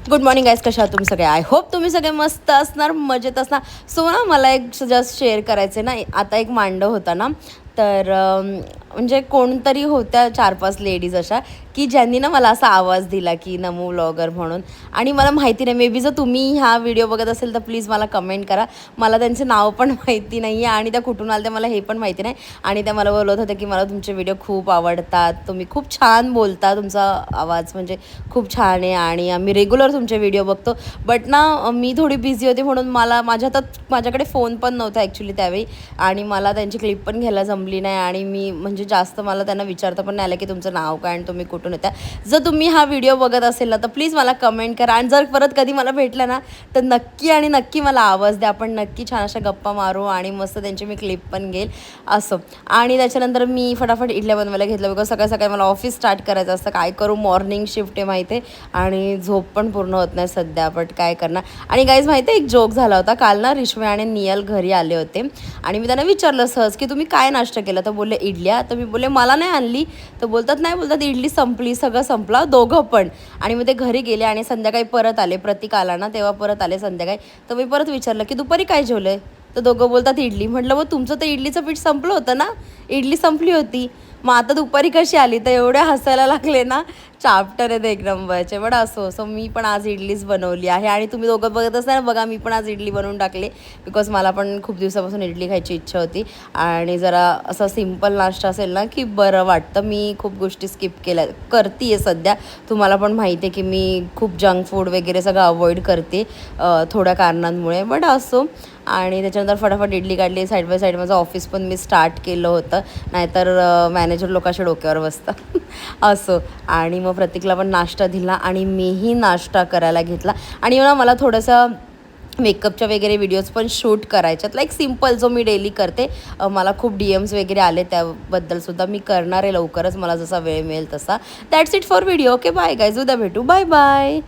Good morning guys, कशा आहात तुम्ही सगळे? आय होप तुम्ही सगळे मस्त असणार, मजेत असणार. सो ना मला एक जस्ट शेअर करायचे ना, आता एक मांडव होता ना, तर म्हणजे कोणतरी होत्या 4-5 लेडीज अशा की ज्यांनी ना मला असा आवाज दिला की नमो व्लॉगर म्हणून. आणि मला माहिती नाही, मे बी जर तुम्ही हा व्हिडिओ बघत असेल तर प्लीज मला कमेंट करा. मला त्यांचे नाव पण माहिती नाही आहे आणि त्या कुठून आल्या त्या मला हे पण माहिती नाही. आणि त्या मला बोलत होत्या की मला तुमचे व्हिडिओ खूप आवडतात, तुम्ही खूप छान बोलता, तुमचा आवाज म्हणजे खूप छान आहे आणि आम्ही रेग्युलर तुमचे व्हिडिओ बघतो. बट ना मी थोडी बिझी होते म्हणून माझ्या हातात माझ्याकडे फोन पण नव्हता ॲक्च्युली त्यावेळी, आणि मला त्यांची क्लिप पण घ्यायला जमली नाही. आणि मी म्हणजे जास्त मला त्यांना विचारता पण नाही आलं की तुमचं नाव काय आणि तुम्ही कुठून येता. जर तुम्ही हा व्हिडिओ बघत असेल ना तर प्लीज मला कमेंट करा, आणि जर परत कधी मला भेटलं ना तर नक्की आणि नक्की मला आवाज द्या. आपण नक्की छान अशा गप्पा मारू आणि मस्त त्यांची मी क्लिप पण घेईल असं. आणि त्याच्यानंतर मी फटाफट इडल्या बनवायला घेतलं, बिकॉज सकाळी सकाळी मला ऑफिस स्टार्ट करायचं असतं. काय करू, मॉर्निंग शिफ्ट आहे माहिती आहे, आणि झोप पण पूर्ण होत नाही सध्या, बट काय करणार. आणि गाईज माहिती आहे, एक जोक झाला होता काल ना. रिश्वे आणि नियल घरी आले होते आणि मी त्यांना विचारलं सहज की तुम्ही काय नाश्ता केला, तर बोलले इडल्या. तर मी बोलले मला नाही आणली, तर बोलतात नाही, बोलतात इडली संपली, सगळं संपला दोघं पण. आणि मग ते घरी गेले आणि संध्याकाळी परत आले, प्रतीक आला ना तेव्हा परत आले संध्याकाळी. तर मी परत विचारलं की दुपारी काय जेवलं, तर दोघं बोलतात इडली. म्हटलं मग तुमचं तर इडलीचं पीठ संपलं होतं ना, इडली संपली होती, मग आता दुपारी कशी आली. तर एवढे हसायला लागले ना, चाप्टर आहेत एक नंबरचे. बट असो मी पण आज इडलीच बनवली आहे. आणि तुम्ही दोघं बघत असताना बघा, मी पण आज इडली बनवून टाकली, बिकॉज मला पण खूप दिवसापासून इडली खायची इच्छा होती. आणि असा सिम्पल नाश्ता असेल ना की बरं वाटतं. मी खूप गोष्टी स्किप करते आहे सध्या. तुम्हाला पण माहिती आहे की मी खूप जंक फूड वगैरे सगळं अवॉइड करते थोड्या कारणांमुळे. बट असो. आणि त्याच्यानंतर फटाफट इडली काढली, साईड बाय साईड माझं ऑफिस पण मी स्टार्ट केलं होतं, नाहीतर मॅनेजर लोकांच्या डोक्यावर बसतं असं. आणि मग प्रतीकला पण नाश्ता दिला आणि मीही नाश्ता करायला घेतला. आणि मला थोडंसं मेकअपच्या वगैरे व्हिडिओज पण शूट करायच्यात, लाईक सिम्पल जो मी डेली करते. मला खूप DMs वगैरे आले, त्याबद्दलसुद्धा मी करणार आहे लवकरच, मला जसा वेळ मिळेल तसा. That's it for video. Okay, bye guys, उद्या भेटू. Bye bye.